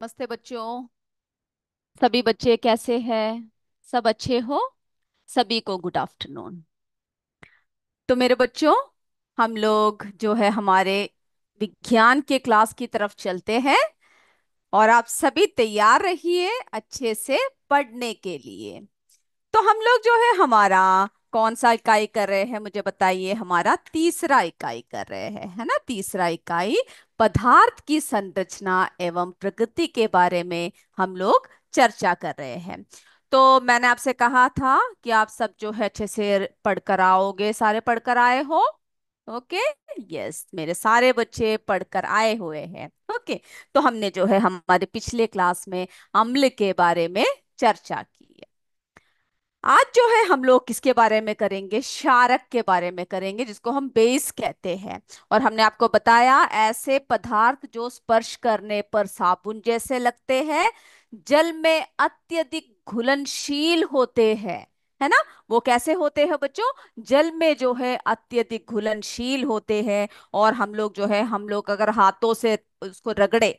नमस्ते बच्चों। सभी बच्चे कैसे हैं? सब अच्छे हो? सभी को गुड आफ्टरनून। तो मेरे बच्चों, हम लोग जो है हमारे विज्ञान के क्लास की तरफ चलते हैं। और आप सभी तैयार रहिए अच्छे से पढ़ने के लिए। तो हम लोग जो है हमारा कौन सा इकाई कर रहे हैं, मुझे बताइए। हमारा तीसरा इकाई कर रहे हैं, है ना? तीसरा इकाई पदार्थ की संरचना एवं प्रकृति के बारे में हम लोग चर्चा कर रहे हैं। तो मैंने आपसे कहा था कि आप सब जो है अच्छे से पढ़कर आओगे। सारे पढ़कर आए हो? ओके। यस, मेरे सारे बच्चे पढ़कर आए हुए हैं। ओके। तो हमने जो है हमारे पिछले क्लास में अम्ल के बारे में चर्चा की है। आज जो है हम लोग किसके बारे में करेंगे? क्षारक के बारे में करेंगे, जिसको हम बेस कहते हैं। और हमने आपको बताया ऐसे पदार्थ जो स्पर्श करने पर साबुन जैसे लगते हैं, जल में अत्यधिक घुलनशील होते हैं। है ना? वो कैसे होते हैं बच्चों? जल में जो है अत्यधिक घुलनशील होते हैं। और हम लोग अगर हाथों से उसको रगड़े,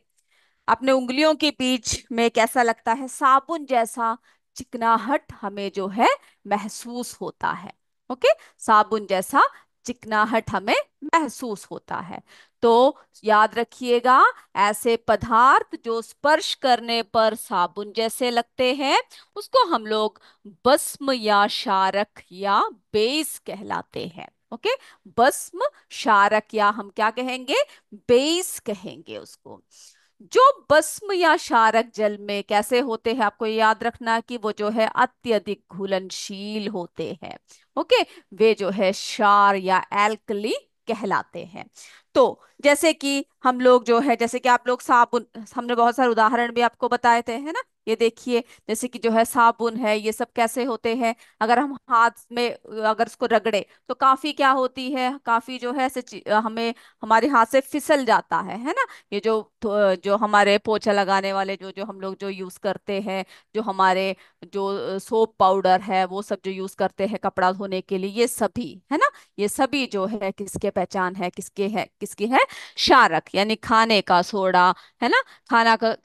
अपने उंगलियों के बीच में कैसा लगता है? साबुन जैसा चिकनाहट हमें जो है महसूस होता है। ओके। साबुन जैसा चिकनाहट हमें महसूस होता है। तो याद रखिएगा, ऐसे पदार्थ जो स्पर्श करने पर साबुन जैसे लगते हैं, उसको हम लोग भस्म या क्षारक या बेस कहलाते हैं। ओके। भस्म, क्षारक या हम क्या कहेंगे? बेस कहेंगे उसको। जो भस्म या क्षारक जल में कैसे होते हैं, आपको ये याद रखना कि वो जो है अत्यधिक घुलनशील होते हैं। ओके। वे जो है क्षार या एल्कली कहलाते हैं। तो जैसे कि हम लोग जो है, जैसे कि आप लोग साबुन, हमने बहुत सारे उदाहरण भी आपको बताए थे, है ना? ये देखिए, जैसे कि जो है साबुन है, ये सब कैसे होते हैं? अगर हम हाथ में अगर इसको रगड़े तो काफी क्या होती है, काफी जो है ऐसे हमें हमारे हाथ से फिसल जाता है ना? ये जो हमारे पोछा लगाने वाले जो जो हम लोग जो यूज करते हैं, जो हमारे जो सोप पाउडर है, वो सब जो यूज करते हैं कपड़ा धोने के लिए, ये सभी है ना? ये सभी जो है किसके पहचान है, किसकी है? क्षारक, यानी खाने का सोडा। है ना?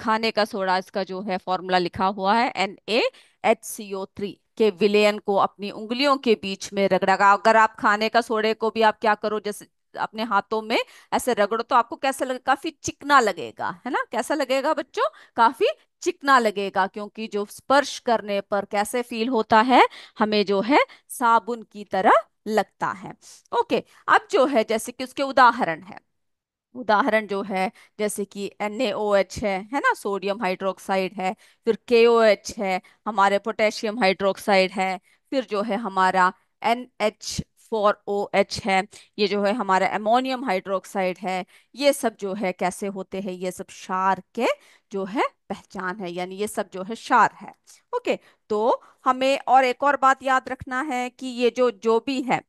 खाने का सोडा, इसका जो है फॉर्मूला लिखा हुआ है NaHCO3 के विलयन को अपनी उंगलियों के बीच में रगड़ा। अगर आप खाने का सोडे को भी आप क्या करो, जैसे अपने हाथों में ऐसे रगड़ो, तो आपको कैसा लगेगा? काफी चिकना लगेगा, है ना? कैसा लगेगा बच्चों? काफी चिकना लगेगा, क्योंकि जो स्पर्श करने पर कैसे फील होता है, हमें जो है साबुन की तरह लगता है। ओके। अब जो है जैसे कि उसके उदाहरण है, उदाहरण जो है जैसे कि NaOH है ना? सोडियम हाइड्रोक्साइड है। फिर KOH है, हमारे पोटेशियम हाइड्रोक्साइड है। फिर जो है हमारा NH4OH है, ये जो है हमारा अमोनियम हाइड्रोक्साइड है। ये सब जो है कैसे होते हैं? ये सब क्षार के जो है पहचान है, यानी ये सब जो है क्षार है। ओके। तो हमें और एक और बात याद रखना है कि ये जो जो भी है,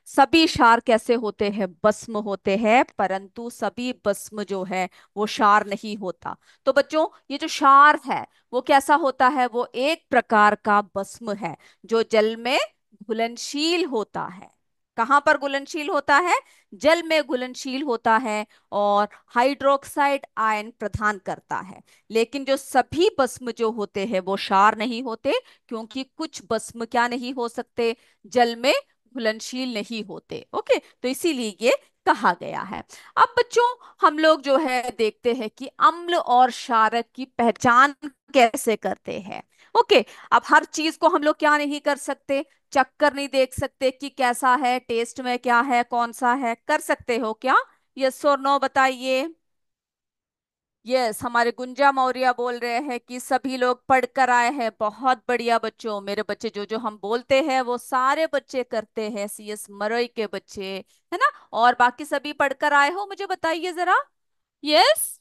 सभी क्षार कैसे होते हैं? भस्म होते हैं, परंतु सभी भस्म जो है वो क्षार नहीं होता। तो बच्चों, ये जो क्षार है वो कैसा होता है? वो एक प्रकार का भस्म है जो जल में घुलनशील होता है। कहाँ पर घुलनशील होता है? जल में घुलनशील होता है और हाइड्रोक्साइड आयन प्रदान करता है। लेकिन जो सभी भस्म जो होते हैं वो क्षार नहीं होते, क्योंकि कुछ भस्म क्या नहीं हो सकते? जल में घुलनशील नहीं होते। ओके। तो इसीलिए ये कहा गया है। अब बच्चों, हम लोग जो है देखते हैं कि अम्ल और क्षारक की पहचान कैसे करते हैं। ओके। अब हर चीज को हम लोग क्या नहीं कर सकते? चख कर नहीं देख सकते कि कैसा है, टेस्ट में क्या है, कौन सा है। कर सकते हो क्या? यस और नो बताइए। यस, हमारे गुंजा मौर्य बोल रहे हैं कि सभी लोग पढ़कर आए हैं। बहुत बढ़िया बच्चों, मेरे बच्चे जो जो हम बोलते हैं वो सारे बच्चे करते हैं, CS मरई के बच्चे, है ना? और बाकी सभी पढ़कर आए हो, मुझे बताइए जरा। यस।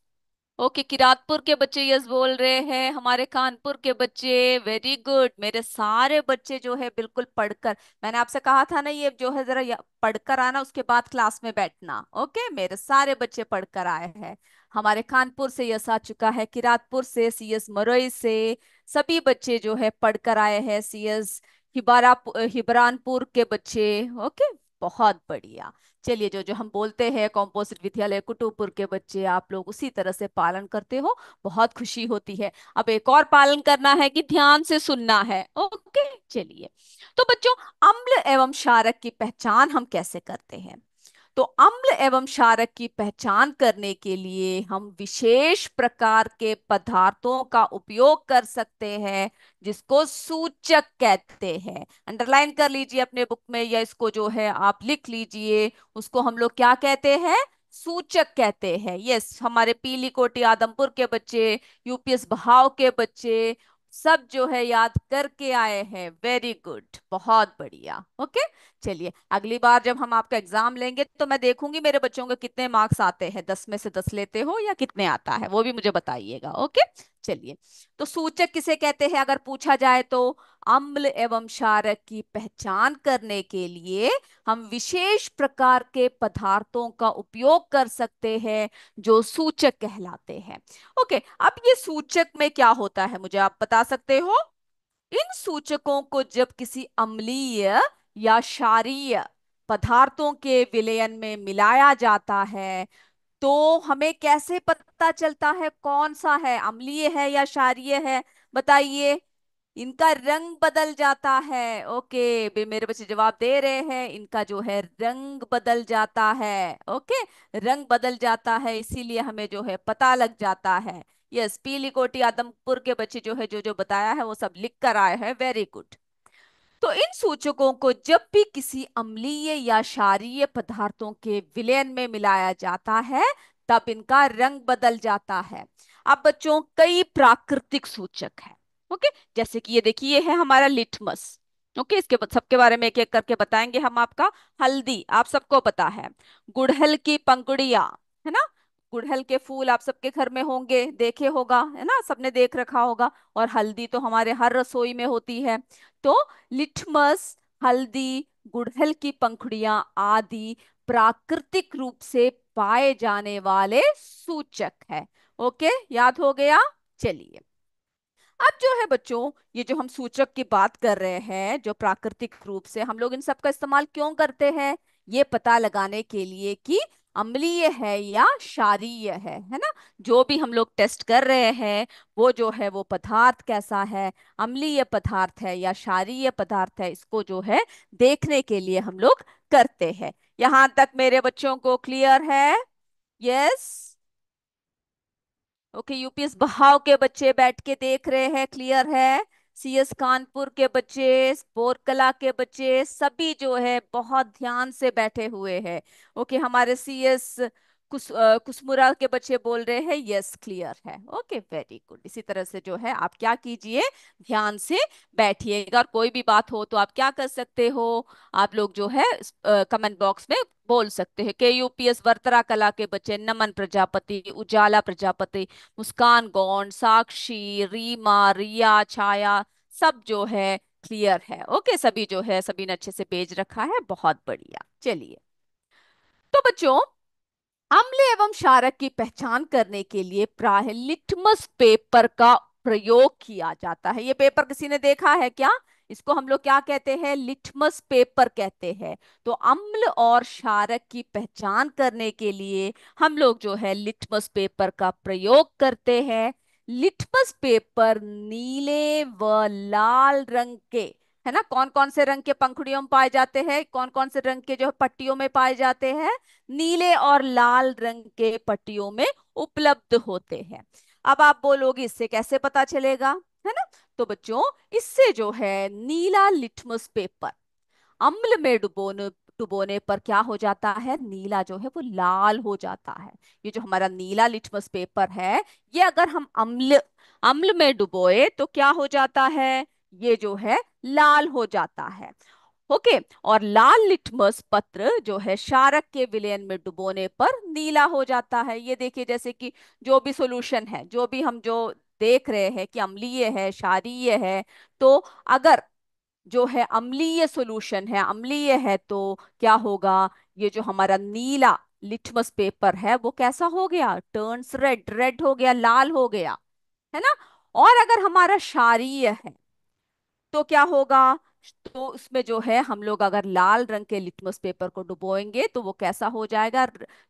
ओके, किरातपुर के बच्चे यस बोल रहे हैं, हमारे कानपुर के बच्चे वेरी गुड। मेरे सारे बच्चे जो है बिल्कुल पढ़कर, मैंने आपसे कहा था ना, ये जो है जरा पढ़कर आना, उसके बाद क्लास में बैठना। ओके। मेरे सारे बच्चे पढ़कर आए हैं। हमारे कानपुर से यस आ चुका है, किरातपुर से, CS मरोई से सभी बच्चे जो है पढ़कर आए हैं। CS हिबारानपुर के बच्चे। ओके। बहुत बढ़िया। चलिए, जो जो हम बोलते हैं कॉम्पोजिट विद्यालय कुटुपुर के बच्चे, आप लोग उसी तरह से पालन करते हो, बहुत खुशी होती है। अब एक और पालन करना है कि ध्यान से सुनना है। ओके, चलिए। तो बच्चों, अम्ल एवं क्षारक की पहचान हम कैसे करते हैं? तो अम्ल एवं क्षारक की पहचान करने के लिए हम विशेष प्रकार के पदार्थों का उपयोग कर सकते हैं, जिसको सूचक कहते हैं। अंडरलाइन कर लीजिए अपने बुक में, या इसको जो है आप लिख लीजिए। उसको हम लोग क्या कहते हैं? सूचक कहते हैं। यस, हमारे पीली कोटी आदमपुर के बच्चे, यूपीएस बहाव के बच्चे, सब जो है याद करके आए हैं। वेरी गुड, बहुत बढ़िया। ओके, चलिए, अगली बार जब हम आपका एग्जाम लेंगे तो मैं देखूंगी मेरे बच्चों के कितने मार्क्स आते हैं, 10 में से 10 लेते हो या कितने आता है, वो भी मुझे बताइएगा। ओके, चलिए। तो सूचक किसे कहते हैं अगर पूछा जाए तो? अम्ल एवं क्षारक की पहचान करने के लिए हम विशेष प्रकार के पदार्थों का उपयोग कर सकते हैं, जो सूचक कहलाते हैं। ओके, अब ये सूचक में क्या होता है, मुझे आप बता सकते हो? इन सूचकों को जब किसी अम्लीय या क्षारीय पदार्थों के विलयन में मिलाया जाता है, तो हमें कैसे पता चलता है कौन सा है, अम्लीय है या क्षारीय है? बताइए। इनका रंग बदल जाता है। ओके, मेरे बच्चे जवाब दे रहे हैं, इनका जो है रंग बदल जाता है। ओके, रंग बदल जाता है, इसीलिए हमें जो है पता लग जाता है। यस, पीली कोटी आदमपुर के बच्चे जो है जो जो बताया है वो सब लिख कर आए हैं। Very good. तो इन सूचकों को जब भी किसी अम्लीय या क्षारीय पदार्थों के विलयन में मिलाया जाता है, तब इनका रंग बदल जाता है। अब बच्चों, कई प्राकृतिक सूचक हैं। ओके, जैसे कि ये देखिए, ये है हमारा लिटमस। ओके, इसके सबके बारे में एक एक करके बताएंगे हम आपका। हल्दी आप सबको पता है। गुड़हल की पंखुड़ियां, है ना? गुड़हल के फूल आप सबके घर में होंगे, देखे होगा, है ना? सबने देख रखा होगा। और हल्दी तो हमारे हर रसोई में होती है। तो लिटमस, हल्दी, गुड़हल की पंखुड़ियां आदि प्राकृतिक रूप से पाए जाने वाले सूचक है। ओके, याद हो गया? चलिए, अब जो है बच्चों, ये जो हम सूचक की बात कर रहे हैं, जो प्राकृतिक रूप से, हम लोग इन सब का इस्तेमाल क्यों करते हैं? ये पता लगाने के लिए कि अम्लीय है या क्षारीय है ना? जो भी हम लोग टेस्ट कर रहे हैं, वो जो है वो पदार्थ कैसा है, अम्लीय पदार्थ है या क्षारीय पदार्थ है, इसको जो है देखने के लिए हम लोग करते हैं। यहां तक मेरे बच्चों को क्लियर है? यस। ओके, यूपीएस बहाव के बच्चे बैठ के देख रहे हैं, क्लियर है? सीएस कानपुर के बच्चे, बोरकला के बच्चे, सभी जो है बहुत ध्यान से बैठे हुए हैं। ओके, हमारे सीएस कुसमुरा के बच्चे बोल रहे हैं यस, क्लियर है। Okay, very good. इसी तरह से जो है आप क्या कीजिए, ध्यान से बैठिएगा। और कोई भी बात हो तो आप क्या कर सकते हो, आप लोग जो है कमेंट बॉक्स में बोल सकते हैं। के यूपीएस वर्तरा कला के बच्चे, नमन प्रजापति, उजाला प्रजापति, मुस्कान गौंड, साक्षी, रीमा, रिया, छाया, सब जो है क्लियर है। ओके, सभी जो है, सभी ने अच्छे से पेज रखा है, बहुत बढ़िया। चलिए, तो बच्चों, अम्ल एवं क्षारक की पहचान करने के लिए प्राय लिटमस पेपर का प्रयोग किया जाता है। ये पेपर किसी ने देखा है क्या? इसको हम लोग क्या कहते हैं? लिटमस पेपर कहते हैं। तो अम्ल और क्षारक की पहचान करने के लिए हम लोग जो है लिटमस पेपर का प्रयोग करते हैं। लिटमस पेपर नीले व लाल रंग के, है ना? कौन कौन से रंग के पंखुड़ियों में पाए जाते हैं, कौन कौन से रंग के जो है पट्टियों में पाए जाते हैं? नीले और लाल रंग के पट्टियों में उपलब्ध होते हैं। अब आप बोलोगे इससे कैसे पता चलेगा, है ना? तो बच्चों, इससे जो है नीला लिटमस पेपर अम्ल में डुबोने डुबोने पर क्या हो जाता है, नीला जो है वो लाल हो जाता है। ये जो हमारा नीला लिटमस पेपर है, ये अगर हम अम्ल अम्ल में डुबोए तो क्या हो जाता है, ये जो है लाल हो जाता है। ओके, और लाल लिटमस पत्र जो है क्षारक के विलयन में डुबोने पर नीला हो जाता है। ये देखिए, जैसे कि जो भी सॉल्यूशन है, जो भी हम जो देख रहे हैं कि अम्लीय है, क्षारीय है, तो अगर जो है अम्लीय सॉल्यूशन है, अम्लीय है, तो क्या होगा, ये जो हमारा नीला लिटमस पेपर है वो कैसा हो गया, टर्न्स रेड, रेड हो गया, लाल हो गया, है ना? और अगर हमारा क्षारीय है तो क्या होगा, तो उसमें जो है हम लोग अगर लाल रंग के लिटमस पेपर को डुबोएंगे तो वो कैसा हो जाएगा,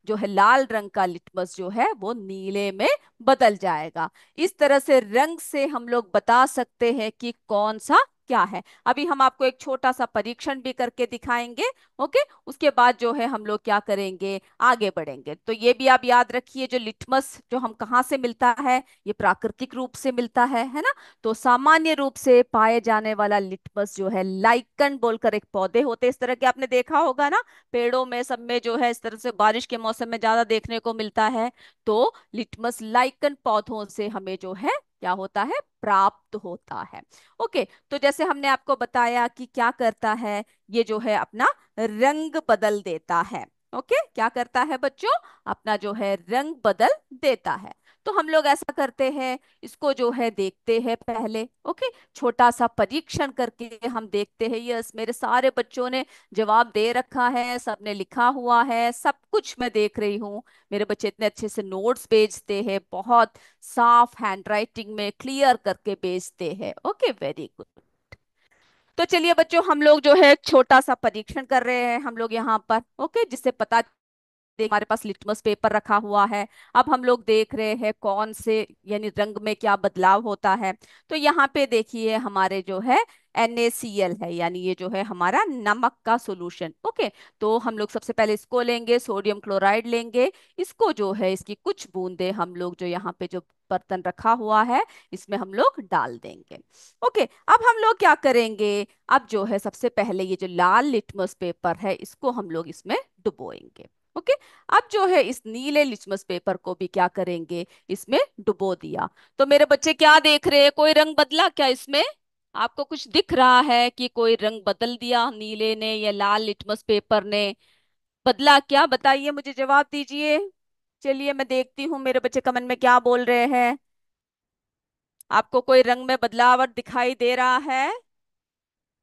जो है लाल रंग का लिटमस जो है वो नीले में बदल जाएगा। इस तरह से रंग से हम लोग बता सकते हैं कि कौन सा क्या है। अभी हम आपको एक छोटा सा परीक्षण भी करके दिखाएंगे। ओके, उसके बाद जो है हम लोग क्या करेंगे, आगे बढ़ेंगे। तो ये भी आप याद रखिए, जो लिटमस जो हम कहाँ से मिलता है, ये प्राकृतिक रूप से मिलता है ना। तो सामान्य रूप से पाए जाने वाला लिटमस जो है, लाइकन बोलकर एक पौधे होते हैं इस तरह के, आपने देखा होगा ना, पेड़ों में सब में जो है इस तरह से बारिश के मौसम में ज्यादा देखने को मिलता है। तो लिटमस लाइकन पौधों से हमें जो है क्या होता है, प्राप्त होता है। ओके, तो जैसे हमने आपको बताया कि क्या करता है, ये जो है अपना रंग बदल देता है। ओके, क्या करता है बच्चों, अपना जो है रंग बदल देता है। तो हम लोग ऐसा करते हैं, इसको जो है देखते हैं पहले। ओके, छोटा सा परीक्षण करके हम देखते हैं। यस, मेरे सारे बच्चों ने जवाब दे रखा है, सबने लिखा हुआ है, सब कुछ मैं देख रही हूँ। मेरे बच्चे इतने अच्छे से नोट्स भेजते हैं, बहुत साफ हैंडराइटिंग में क्लियर करके भेजते हैं। Okay, very good. तो चलिए बच्चों, हम लोग जो है एक छोटा सा परीक्षण कर रहे हैं हम लोग यहाँ पर। ओके, जिससे पता, हमारे पास लिटमस पेपर रखा हुआ है। अब हम लोग देख रहे हैं कौन से, यानी रंग में क्या बदलाव होता है। तो यहाँ पे देखिए हमारे जो है NaCl है, यानी ये जो है हमारा नमक का सॉल्यूशन। ओके, तो हम लोग सबसे पहले इसको लेंगे, सोडियम क्लोराइड लेंगे। इसको जो है इसकी कुछ बूंदे हम लोग जो यहाँ पे जो बर्तन रखा हुआ है इसमें हम लोग डाल देंगे। ओके, अब हम लोग क्या करेंगे, अब जो है सबसे पहले ये जो लाल लिटमस पेपर है इसको हम लोग इसमें डुबोएंगे। ओके, अब जो है इस नीले लिटमस पेपर को भी क्या करेंगे, इसमें डुबो दिया। तो मेरे बच्चे क्या देख रहे हैं, कोई रंग बदला क्या इसमें, आपको कुछ दिख रहा है कि कोई रंग बदल दिया नीले ने या लाल लिटमस पेपर ने, बदला क्या, बताइए मुझे, जवाब दीजिए। चलिए मैं देखती हूँ मेरे बच्चे कमेंट में क्या बोल रहे हैं। आपको कोई रंग में बदलाव दिखाई दे रहा है?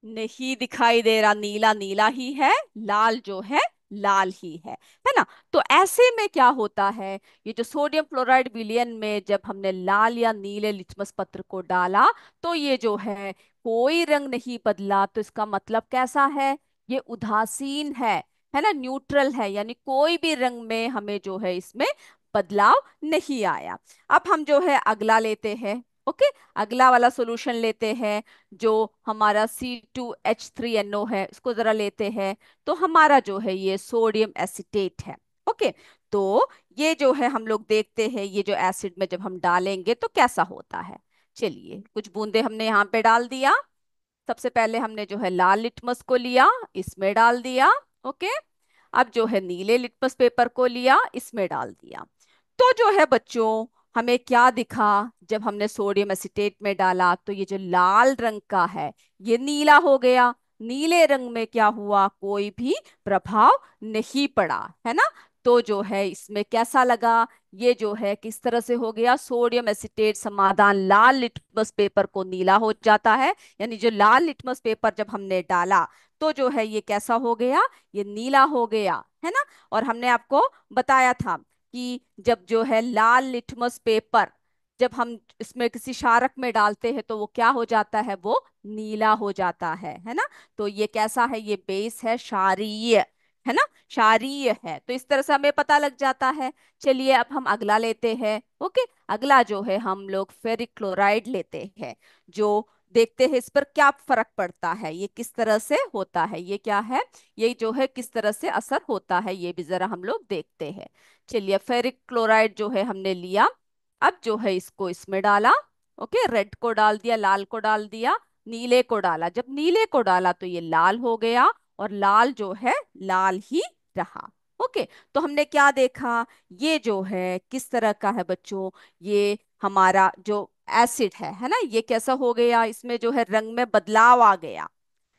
नहीं दिखाई दे रहा, नीला नीला ही है, लाल जो है लाल ही है ना। तो ऐसे में क्या होता है, ये जो सोडियम क्लोराइड विलयन में जब हमने लाल या नीले लिटमस पत्र को डाला, तो ये जो है कोई रंग नहीं बदला। तो इसका मतलब कैसा है, ये उदासीन है ना, न्यूट्रल है, यानी कोई भी रंग में हमें जो है इसमें बदलाव नहीं आया। अब हम जो है अगला लेते हैं। ओके, अगला वाला सॉल्यूशन लेते हैं, जो हमारा C2H3NO है, इसको जरा लेते हैं। तो हमारा जो है ये सोडियम एसिटेट है। ओके, तो ये जो है हम लोग देखते हैं, ये जो एसिड में जब हम डालेंगे तो कैसा होता है। चलिए, कुछ बूंदे हमने यहाँ पे डाल दिया। सबसे पहले हमने जो है लाल लिटमस को लिया, इसमें डाल दिया। ओके, अब जो है नीले लिटमस पेपर को लिया, इसमें डाल दिया। तो जो है बच्चों, हमें क्या दिखा, जब हमने सोडियम एसिटेट में डाला तो ये जो लाल रंग का है ये नीला हो गया। नीले रंग में क्या हुआ, कोई भी प्रभाव नहीं पड़ा, है ना। तो जो है इसमें कैसा लगा, ये जो है किस तरह से हो गया, सोडियम एसिटेट समाधान लाल लिटमस पेपर को नीला हो जाता है। यानी जो लाल लिटमस पेपर जब हमने डाला तो जो है ये कैसा हो गया, ये नीला हो गया, है ना। और हमने आपको बताया था कि जब जो है लाल लिटमस पेपर जब हम इसमें किसी क्षारक में डालते हैं तो वो क्या हो जाता है, वो नीला हो जाता है ना। तो ये कैसा है, ये बेस है क्षारीय, है ना, क्षारीय है। तो इस तरह से हमें पता लग जाता है। चलिए अब हम अगला लेते हैं। ओके, अगला जो है हम लोग फेरिक क्लोराइड लेते हैं, जो देखते हैं इस पर क्या फर्क पड़ता है, ये किस तरह से होता है, ये क्या है, ये जो है किस तरह से असर होता है, ये भी जरा हम लोग देखते हैं। चलिए, फेरिक क्लोराइड जो है हमने लिया, अब जो है इसको इसमें डाला। ओके, रेड को डाल दिया, लाल को डाल दिया, नीले को डाला। जब नीले को डाला तो ये लाल हो गया, और लाल जो है लाल ही रहा। ओके, तो हमने क्या देखा, ये जो है किस तरह का है बच्चों, ये हमारा जो एसिड है ना, ये कैसा हो गया, इसमें जो है रंग में बदलाव आ गया।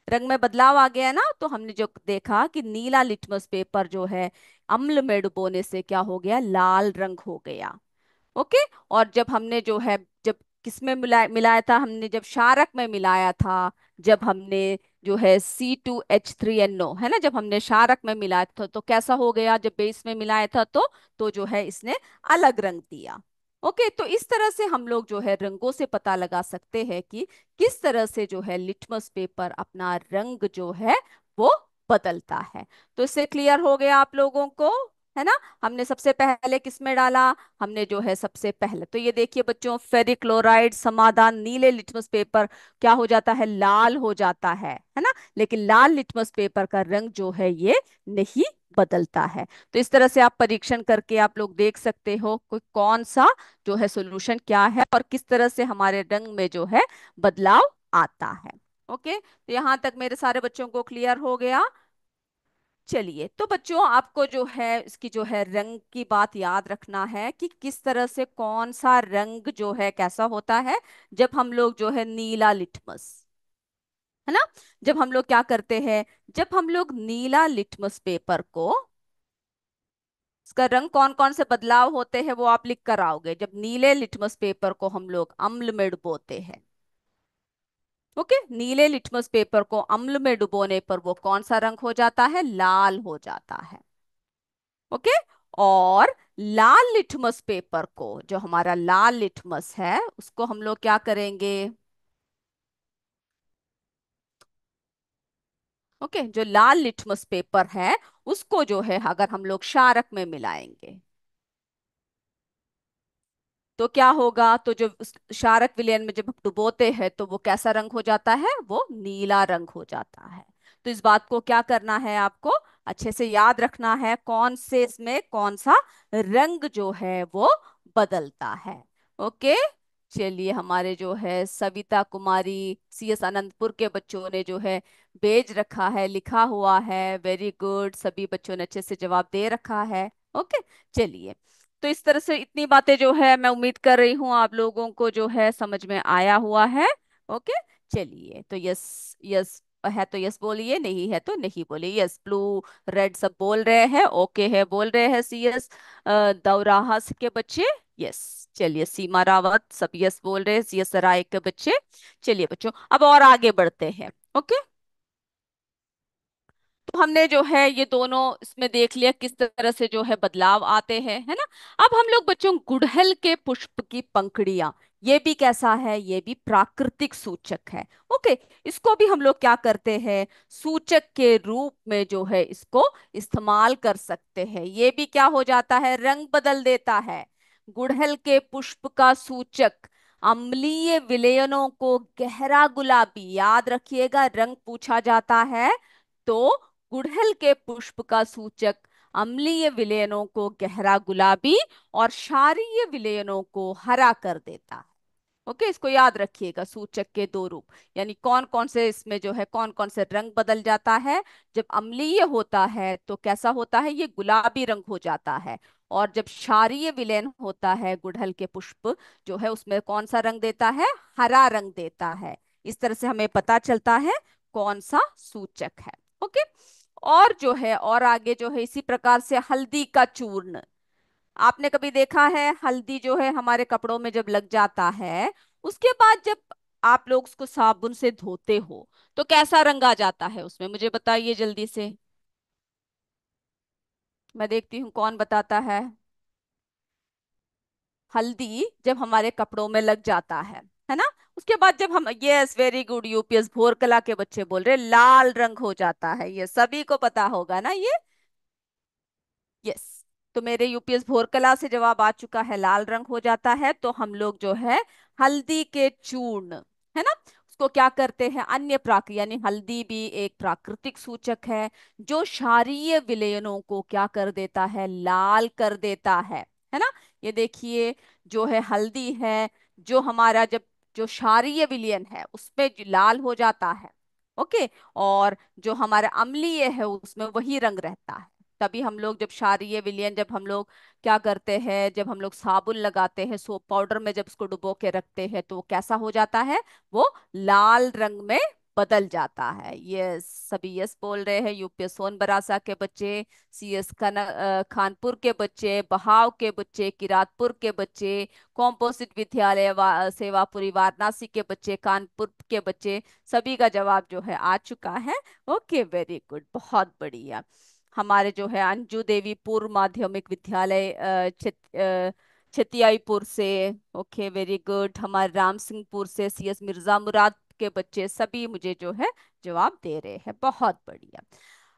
रंग में बदलाव आ गया ना, तो हमने जो देखा कि नीला लिटमस पेपर जो है अम्ल में डुबोने से क्या हो गया, लाल रंग हो गया। ओके, और जब हमने जो है, जब किसमें मिलाया मिलाया था, हमने जब क्षारक में मिलाया था, जब हमने जो है C2H3NO है ना, जब हमने क्षारक में मिलाया था तो कैसा हो गया, जब बेस में मिलाया था तो जो है इसने अलग रंग दिया। ओके, तो इस तरह से हम लोग जो है रंगों से पता लगा सकते हैं कि किस तरह से जो है लिटमस पेपर अपना रंग जो है वो बदलता है। तो इससे क्लियर हो गया आप लोगों को, है ना। हमने सबसे पहले किस में डाला, हमने जो है सबसे पहले तो ये देखिए बच्चों, फेरिक क्लोराइड समाधान नीले लिटमस पेपर क्या हो जाता है, लाल हो जाता है ना। लेकिन लाल लिटमस पेपर का रंग जो है ये नहीं बदलता है। तो इस तरह से आप परीक्षण करके आप लोग देख सकते हो कोई कौन सा जो है सॉल्यूशन क्या है और किस तरह से हमारे रंग में जो है बदलाव आता है। ओके, तो यहां तक मेरे सारे बच्चों को क्लियर हो गया। चलिए, तो बच्चों आपको जो है इसकी जो है रंग की बात याद रखना है कि किस तरह से कौन सा रंग जो है कैसा होता है जब हम लोग जो है नीला लिटमस, है ना, जब हम लोग क्या करते हैं, जब हम लोग नीला लिटमस पेपर को, इसका रंग कौन कौन से बदलाव होते हैं वो आप लिख कर आओगे जब नीले लिटमस पेपर को हम लोग अम्ल में डुबोते हैं। ओके, नीले लिटमस पेपर को अम्ल में डुबोने पर वो कौन सा रंग हो जाता है, लाल हो जाता है। ओके, और लाल लिटमस पेपर को, जो हमारा लाल लिटमस है उसको हम लोग क्या करेंगे, ओके, जो लाल लिटमस पेपर है उसको जो है अगर हम लोग क्षारक में मिलाएंगे तो क्या होगा, तो जो उस क्षारक विलयन में जब हम डुबोते हैं तो वो कैसा रंग हो जाता है, वो नीला रंग हो जाता है। तो इस बात को क्या करना है आपको, अच्छे से याद रखना है कौन से इसमें कौन सा रंग जो है वो बदलता है। ओके, चलिए, हमारे जो है सविता कुमारी CS अनंतपुर के बच्चों ने जो है भेज रखा है, लिखा हुआ है, वेरी गुड, सभी बच्चों ने अच्छे से जवाब दे रखा है। ओके, चलिए, तो इस तरह से इतनी बातें जो है मैं उम्मीद कर रही हूँ आप लोगों को जो है समझ में आया हुआ है। ओके, चलिए, तो यस, यस है तो यस बोलिए, नहीं है तो नहीं बोलिए। यस, ब्लू रेड सब बोल रहे हैं, ओके है बोल रहे हैं CS दौराहा के बच्चे। यस, चलिए, सीमा रावत सब यस बोल रहे हैं, CS राय के बच्चे। चलिए बच्चों, अब और आगे बढ़ते हैं। ओके, तो हमने जो है ये दोनों इसमें देख लिया किस तरह से जो है बदलाव आते हैं, है ना। अब हम लोग बच्चों गुड़हल के पुष्प की पंखुड़ियां, ये भी कैसा है, ये भी प्राकृतिक सूचक है। ओके, इसको भी हम लोग क्या करते हैं, सूचक के रूप में जो है इसको इस्तेमाल कर सकते हैं। ये भी क्या हो जाता है, रंग बदल देता है। गुड़हल के पुष्प का सूचक अम्लीय विलयनों को गहरा गुलाबी, याद रखिएगा रंग पूछा जाता है तो गुड़हल के पुष्प का सूचक अम्लीय विलयनों को गहरा गुलाबी और क्षारीय विलयनों को हरा कर देता है। ओके, इसको याद रखिएगा, सूचक के दो रूप, यानी कौन कौन से इसमें जो है कौन कौन से रंग बदल जाता है। जब अम्लीय होता है तो कैसा होता है, ये गुलाबी रंग हो जाता है। और जब क्षारीय विलयन होता है गुड़हल के पुष्प जो है उसमें कौन सा रंग देता है, हरा रंग देता है। इस तरह से हमें पता चलता है कौन सा सूचक है। ओके, और जो है और आगे जो है इसी प्रकार से हल्दी का चूर्ण, आपने कभी देखा है हल्दी जो है हमारे कपड़ों में जब लग जाता है उसके बाद जब आप लोग उसको साबुन से धोते हो तो कैसा रंग आ जाता है उसमें, मुझे बताइए जल्दी से। मैं देखती हूँ कौन बताता है। हल्दी जब हमारे कपड़ों में लग जाता है ना, उसके बाद जब हम, यस वेरी गुड, UPS भोर कला के बच्चे बोल रहे लाल रंग हो जाता है, ये सभी को पता होगा ना ये। यस, तो मेरे UPS भोरकला से जवाब आ चुका है, लाल रंग हो जाता है। तो हम लोग जो है हल्दी के चूर्ण, है ना, उसको क्या करते हैं, अन्य यानी हल्दी भी एक प्राकृतिक सूचक है जो क्षारीय विलयनों को क्या कर देता है, लाल कर देता है ना। ये देखिए, जो है हल्दी है, जो हमारा जब जो क्षारीय विलयन है उसमें जो लाल हो जाता है। ओके, और जो हमारा अम्लीय है उसमें वही रंग रहता है। तभी हम लोग जब क्षारीय विलयन, जब हम लोग क्या करते हैं, जब हम लोग साबुन लगाते हैं सोप पाउडर में जब उसको डुबो के रखते हैं तो वो कैसा हो जाता है, वो लाल रंग में बदल जाता है। यस, सभी यस बोल रहे हैं, UPS सोनबरासा के बच्चे, CS खानपुर के बच्चे, बहाव के बच्चे, किरातपुर के बच्चे, कॉम्पोजिट विद्यालय सेवापुरी वाराणसी के बच्चे, कानपुर के बच्चे, सभी का जवाब जो है आ चुका है। ओके, वेरी गुड, बहुत बढ़िया। हमारे जो है अंजू देवी पूर्व माध्यमिक विद्यालय छतियाईपुर से। Okay, very good. हमारे राम सिंहपुर से CS मिर्जा मुराद के बच्चे सभी मुझे जो है जवाब दे रहे हैं, बहुत बढ़िया।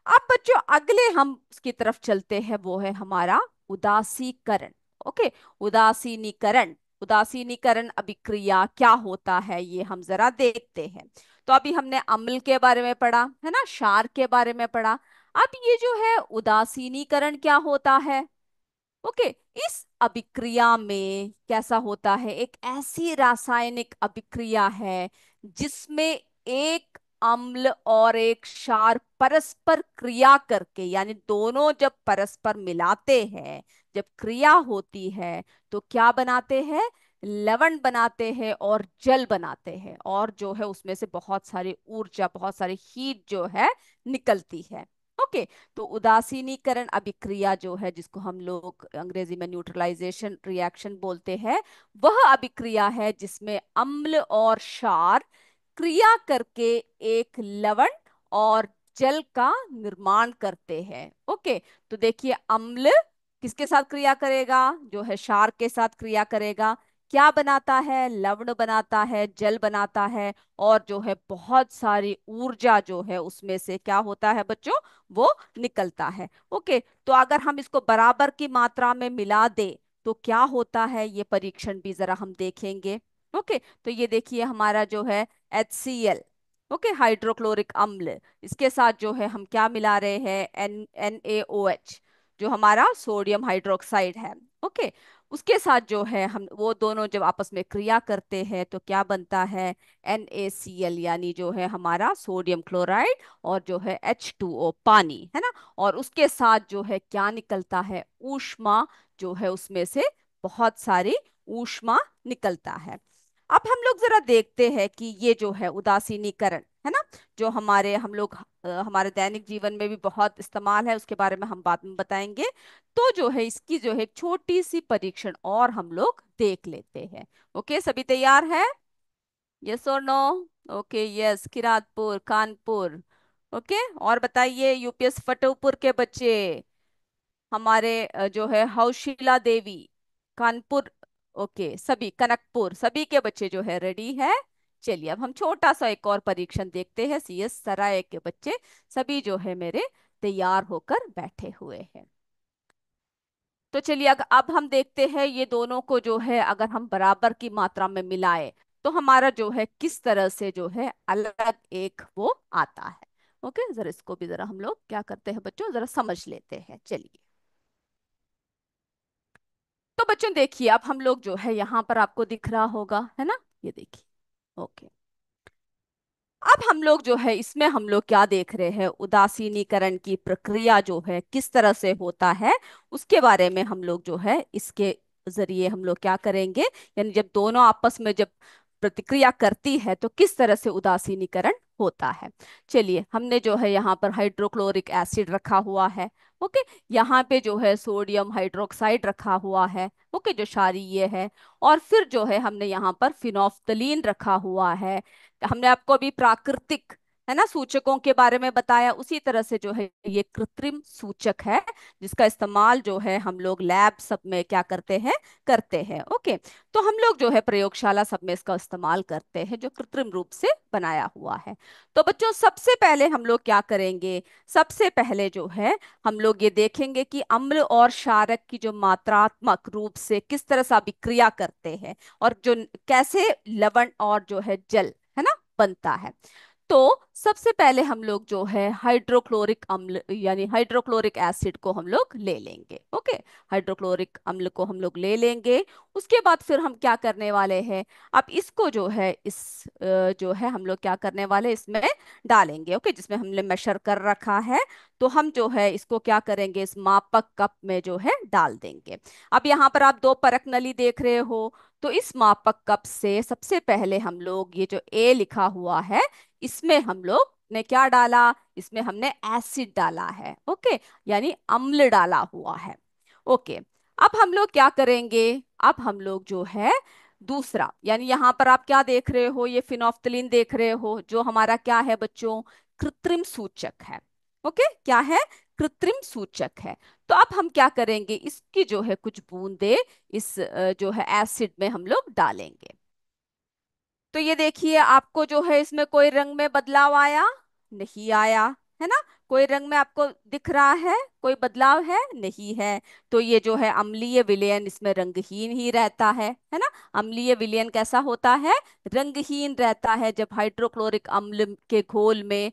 अब बच्चों अगले हम उसकी तरफ चलते हैं, वो है हमारा उदासीकरण। ओके, उदासीनीकरण। उदासीनीकरण अभिक्रिया क्या होता है ये हम जरा देखते हैं। तो अभी हमने अम्ल के बारे में पढ़ा है ना, क्षार के बारे में पढ़ा। अब ये जो है उदासीनीकरण क्या होता है। ओके, इस अभिक्रिया में कैसा होता है, एक ऐसी रासायनिक अभिक्रिया है जिसमें एक अम्ल और एक क्षार परस्पर क्रिया करके, यानी दोनों जब परस्पर मिलाते हैं, जब क्रिया होती है तो क्या बनाते हैं, लवण बनाते हैं और जल बनाते हैं, और जो है उसमें से बहुत सारी ऊर्जा, बहुत सारी हीट जो है निकलती है। ओके, तो उदासीनीकरण अभिक्रिया जो है, जिसको हम लोग अंग्रेजी में न्यूट्रलाइजेशन रिएक्शन बोलते हैं, वह अभिक्रिया है जिसमें अम्ल और क्षार क्रिया करके एक लवण और जल का निर्माण करते हैं। ओके, तो देखिए अम्ल किसके साथ क्रिया करेगा, जो है क्षार के साथ क्रिया करेगा, क्या बनाता है, लवण बनाता है, जल बनाता है, और जो है बहुत सारी ऊर्जा जो है उसमें से क्या होता है बच्चों, वो निकलता है। ओके, तो अगर हम इसको बराबर की मात्रा में मिला दे तो क्या होता है, ये परीक्षण भी जरा हम देखेंगे। ओके, तो ये देखिए हमारा जो है HCl, ओके, हाइड्रोक्लोरिक अम्ल, इसके साथ जो है हम क्या मिला रहे हैं, NaOH, जो हमारा सोडियम हाइड्रोक्साइड है। ओके, उसके साथ जो है हम वो दोनों जब आपस में क्रिया करते हैं तो क्या बनता है, NaCl, यानी जो है हमारा सोडियम क्लोराइड, और जो है H2O, पानी, है ना। और उसके साथ जो है क्या निकलता है, ऊष्मा, जो है उसमें से बहुत सारी ऊष्मा निकलता है। अब हम लोग जरा देखते हैं कि ये जो है उदासीनीकरण है ना, जो हमारे हम लोग हमारे दैनिक जीवन में भी बहुत इस्तेमाल है, उसके बारे में हम बाद में बताएंगे। तो जो है इसकी जो है एक छोटी सी परीक्षण और हम लोग देख लेते हैं। ओके, सभी तैयार है, यस और no. Okay, yes, Kiratpur, Kanpur. Okay, और बताइए UPS फतेहपुर के बच्चे, हमारे जो है हौशीला देवी, कानपुर। ओके, सभी कनकपुर, सभी के बच्चे जो है रेडी है। चलिए अब हम छोटा सा एक और परीक्षण देखते हैं। CS सराय के बच्चे सभी जो है मेरे तैयार होकर बैठे हुए हैं। तो चलिए अब हम देखते हैं ये दोनों को जो है अगर हम बराबर की मात्रा में मिलाए तो हमारा जो है किस तरह से जो है अलग एक वो आता है। ओके, जरा इसको भी जरा हम लोग क्या करते हैं बच्चों, जरा समझ लेते हैं। चलिए, तो बच्चों देखिए अब हम लोग जो है यहाँ पर आपको दिख रहा होगा है ना, ये देखिए। ओके, अब हम लोग जो है इसमें हम लोग क्या देख रहे हैं, उदासीनीकरण की प्रक्रिया जो है किस तरह से होता है उसके बारे में हम लोग जो है इसके जरिए हम लोग क्या करेंगे, यानी जब दोनों आपस में जब प्रतिक्रिया करती है तो किस तरह से उदासीनीकरण होता है। चलिए, हमने जो है यहाँ पर हाइड्रोक्लोरिक एसिड रखा हुआ है। ओके, यहाँ पे जो है सोडियम हाइड्रोक्साइड रखा हुआ है, ओके, जो क्षारीय है। और फिर जो है हमने यहाँ पर फिनोफ्थलीन रखा हुआ है। हमने आपको अभी प्राकृतिक है ना सूचकों के बारे में बताया, उसी तरह से जो है ये कृत्रिम सूचक है जिसका इस्तेमाल जो है हम लोग लैब सब में क्या करते हैं। ओके, तो हम लोग जो है प्रयोगशाला सब में इसका इस्तेमाल करते हैं, जो कृत्रिम रूप से बनाया हुआ है। तो बच्चों सबसे पहले हम लोग क्या करेंगे, सबसे पहले जो है हम लोग ये देखेंगे कि अम्ल और क्षारक की जो मात्रात्मक रूप से किस तरह से अभिक्रिया करते हैं, और जो कैसे लवण और जो है जल है ना बनता है। तो सबसे पहले हम लोग जो है हाइड्रोक्लोरिक अम्ल यानी हाइड्रोक्लोरिक एसिड को हम लोग ले लेंगे। ओके, हाइड्रोक्लोरिक अम्ल को हम लोग ले लेंगे। उसके बाद फिर हम क्या करने वाले हैं, अब इसको जो है जो है हम लोग क्या करने वाले इसमें डालेंगे। ओके, जिसमें हमने मेशर कर रखा है, तो हम जो है इसको क्या करेंगे, इस मापक कप में जो है डाल देंगे। अब यहाँ पर आप दो परख नली देख रहे हो, तो इस मापक कप से सबसे पहले हम लोग ये जो A लिखा हुआ है, इसमें हम लोग ने क्या डाला, इसमें हमने एसिड डाला है। ओके, यानी अम्ल डाला हुआ है। ओके, अब हम लोग क्या करेंगे, अब हम लोग जो है दूसरा, यानी यहाँ पर आप क्या देख रहे हो, ये फिनोफ्थलीन देख रहे हो, जो हमारा क्या है बच्चों, कृत्रिम सूचक है। ओके, क्या है, कृत्रिम सूचक है। तो अब हम क्या करेंगे, इसकी जो है कुछ बूंदे इस जो है एसिड में हम लोग डालेंगे। तो ये देखिए, आपको जो है इसमें कोई रंग में बदलाव आया? नहीं आया, है ना। कोई रंग में आपको दिख रहा है, कोई बदलाव है? नहीं है। तो ये जो है अम्लीय विलयन इसमें रंगहीन ही रहता है ना। अम्लीय विलयन कैसा होता है? रंगहीन रहता है। जब हाइड्रोक्लोरिक अम्ल के घोल में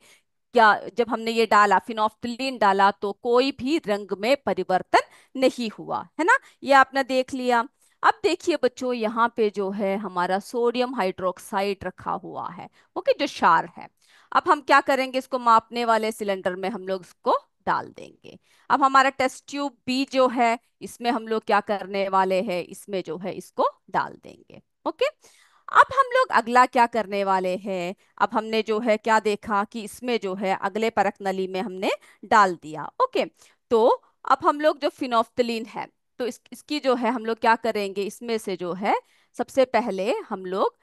क्या, जब हमने ये डाला, फिनोफ्थलीन डाला, तो कोई भी रंग में परिवर्तन नहीं हुआ, है ना। ये आपने देख लिया। अब देखिए बच्चों, यहाँ पे जो है हमारा सोडियम हाइड्रोक्साइड रखा हुआ है, ओके, जो क्षार है। अब हम क्या करेंगे, इसको मापने वाले सिलेंडर में हम लोग इसको डाल देंगे। अब हमारा टेस्ट ट्यूब बी जो है, इसमें हम लोग क्या करने वाले हैं, इसमें जो है इसको डाल देंगे, ओके। अब हम लोग अगला क्या करने वाले हैं, अब हमने जो है क्या देखा कि इसमें जो है अगले परख नली में हमने डाल दिया, ओके। तो अब हम लोग जो फिनोफ्थलीन है, तो इसकी जो है हम लोग क्या करेंगे, इसमें से जो है सबसे पहले हम लोग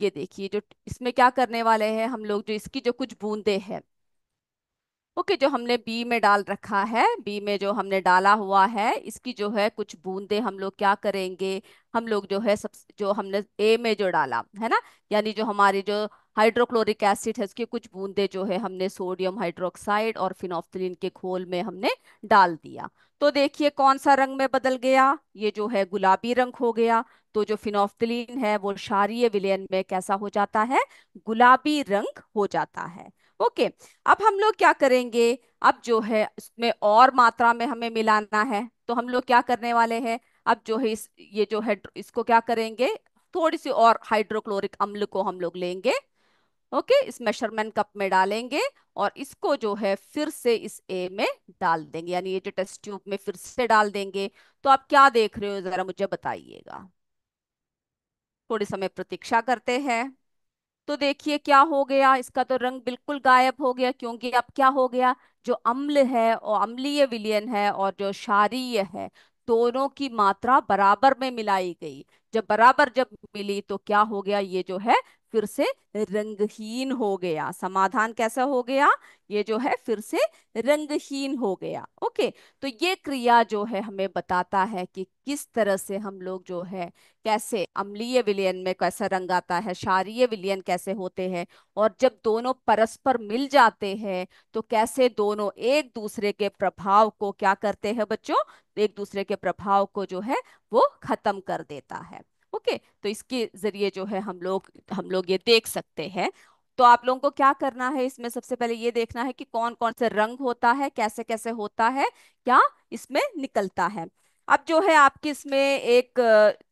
ये देखिए, जो इसमें क्या करने वाले हैं हम लोग, जो इसकी जो कुछ बूंदे हैं, ओके, जो हमने बी में डाल रखा है, बी में जो हमने डाला हुआ है, इसकी जो है कुछ बूंदे हम लोग क्या करेंगे, हम लोग जो है सब, जो हमने ए में जो डाला है ना, यानी जो हमारी जो हाइड्रोक्लोरिक एसिड है, उसकी कुछ बूंदे जो है हमने सोडियम हाइड्रोक्साइड और फिनोफ्थलीन के घोल में हमने डाल दिया। तो देखिए कौन सा रंग में बदल गया, ये जो है गुलाबी रंग हो गया। तो जो फिनोफ्थलीन है वो क्षारीय विलयन में कैसा हो जाता है, गुलाबी रंग हो जाता है, ओके। अब हम लोग क्या करेंगे, अब जो है इसमें और मात्रा में हमें मिलाना है, तो हम लोग क्या करने वाले हैं, अब जो है ये जो है इसको क्या करेंगे, थोड़ी सी और हाइड्रोक्लोरिक अम्ल को हम लोग लेंगे, ओके, इस मेजरमेंट कप में डालेंगे, और इसको जो है फिर से इस ए में डाल देंगे, यानी ये जो टेस्ट ट्यूब में फिर से डाल देंगे। तो आप क्या देख रहे हो, जरा मुझे बताइएगा। थोड़ी समय प्रतीक्षा करते हैं। तो देखिए क्या हो गया, इसका तो रंग बिल्कुल गायब हो गया, क्योंकि अब क्या हो गया, जो अम्ल है और अम्लीय विलयन है और जो क्षारीय है, दोनों की मात्रा बराबर में मिलाई गई। जब मिली तो क्या हो गया, ये जो है फिर से रंगहीन हो गया। समाधान कैसा हो गया, ये जो है फिर से रंगहीन हो गया, ओके। तो ये क्रिया जो है हमें बताता है कि किस तरह से हम लोग जो है, कैसे अम्लीय विलयन में कैसा रंग आता है, क्षारीय विलयन कैसे होते हैं, और जब दोनों परस्पर मिल जाते हैं तो कैसे दोनों एक दूसरे के प्रभाव को क्या करते हैं बच्चों, एक दूसरे के प्रभाव को जो है वो खत्म कर देता है, ओके। तो इसके जरिए जो है हम लोग ये देख सकते हैं। तो आप लोगों को क्या करना है, इसमें सबसे पहले ये देखना है कि कौन कौन से रंग होता है, कैसे कैसे होता है, क्या इसमें निकलता है। अब जो है आपके इसमें एक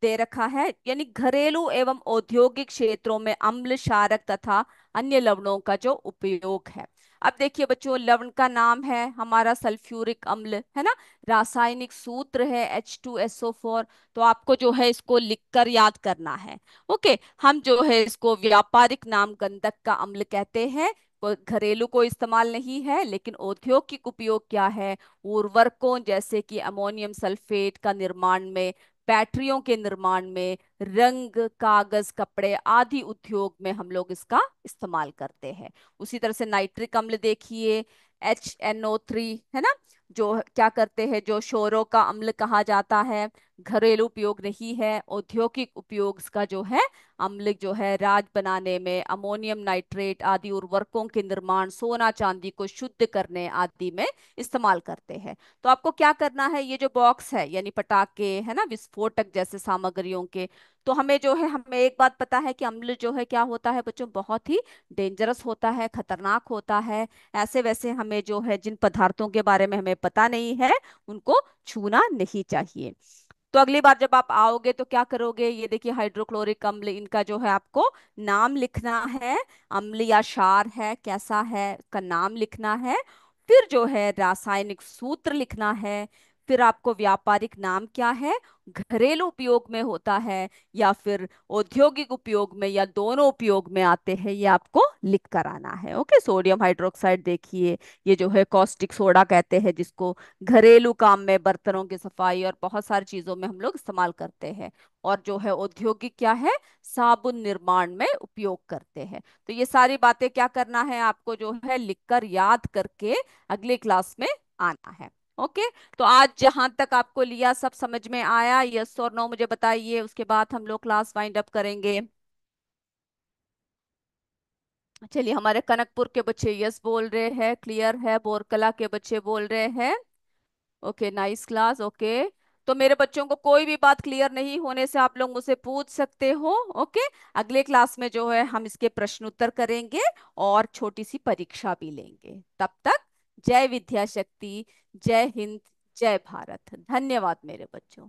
दे रखा है, यानी घरेलू एवं औद्योगिक क्षेत्रों में अम्ल क्षारक तथा अन्य लवणों का जो उपयोग है। अब देखिए बच्चों, लवण का नाम है हमारा सल्फ्यूरिक अम्ल, है ना। रासायनिक सूत्र है H2SO4। तो आपको जो है इसको लिखकर याद करना है, ओके। हम जो है इसको व्यापारिक नाम गंधक का अम्ल कहते हैं। घरेलू को इस्तेमाल नहीं है, लेकिन औद्योगिक उपयोग क्या है, उर्वरकों जैसे कि अमोनियम सल्फेट का निर्माण में, बैटरियों के निर्माण में, रंग, कागज, कपड़े आदि उद्योग में हम लोग इसका इस्तेमाल करते हैं। उसी तरह से नाइट्रिक अम्ल देखिए, HNO3, है ना, जो क्या करते हैं, जो शोरों का अम्ल कहा जाता है। घरेलू उपयोग नहीं है, औद्योगिक उपयोग इसका जो है अम्ल जो है राज बनाने में, अमोनियम नाइट्रेट आदि उर्वरकों के निर्माण, सोना चांदी को शुद्ध करने आदि में इस्तेमाल करते हैं। तो आपको क्या करना है, ये जो बॉक्स है, यानी पटाखे, है ना, विस्फोटक जैसे सामग्रियों के, तो हमें जो है, हमें एक बात पता है कि अम्ल जो है क्या होता है बच्चों, बहुत ही डेंजरस होता है, खतरनाक होता है। ऐसे वैसे हमें जो है जिन पदार्थों के बारे में हमें पता नहीं है, उनको छूना नहीं चाहिए। तो अगली बार जब आप आओगे तो क्या करोगे, ये देखिए हाइड्रोक्लोरिक अम्ल, इनका जो है आपको नाम लिखना है। अम्ल या क्षार है, कैसा है, उसका नाम लिखना है। फिर जो है रासायनिक सूत्र लिखना है। फिर आपको व्यापारिक नाम क्या है, घरेलू उपयोग में होता है या फिर औद्योगिक उपयोग में, या दोनों उपयोग में आते हैं, ये आपको लिख कर आना है, ओके। सोडियम हाइड्रोक्साइड देखिए, ये जो है कॉस्टिक सोडा कहते हैं जिसको, घरेलू काम में, बर्तनों की सफाई और बहुत सारी चीजों में हम लोग इस्तेमाल करते हैं। और जो है औद्योगिक क्या है, साबुन निर्माण में उपयोग करते हैं। तो ये सारी बातें क्या करना है आपको, जो है लिखकर याद करके अगली क्लास में आना है। ओके। तो आज जहां तक आपको लिया सब समझ में आया? यस और नो मुझे बताइए, उसके बाद हम लोग क्लास वाइंड अप करेंगे। चलिए, हमारे कनकपुर के बच्चे यस बोल रहे हैं, क्लियर है। बोरकला के बच्चे बोल रहे हैं ओके, नाइस क्लास। ओके। तो मेरे बच्चों को कोई भी बात क्लियर नहीं होने से आप लोग मुझसे पूछ सकते हो। ओके। अगले क्लास में जो है हम इसके प्रश्न उत्तर करेंगे और छोटी सी परीक्षा भी लेंगे। तब तक जय विद्या शक्ति, जय हिंद, जय भारत। धन्यवाद मेरे बच्चों।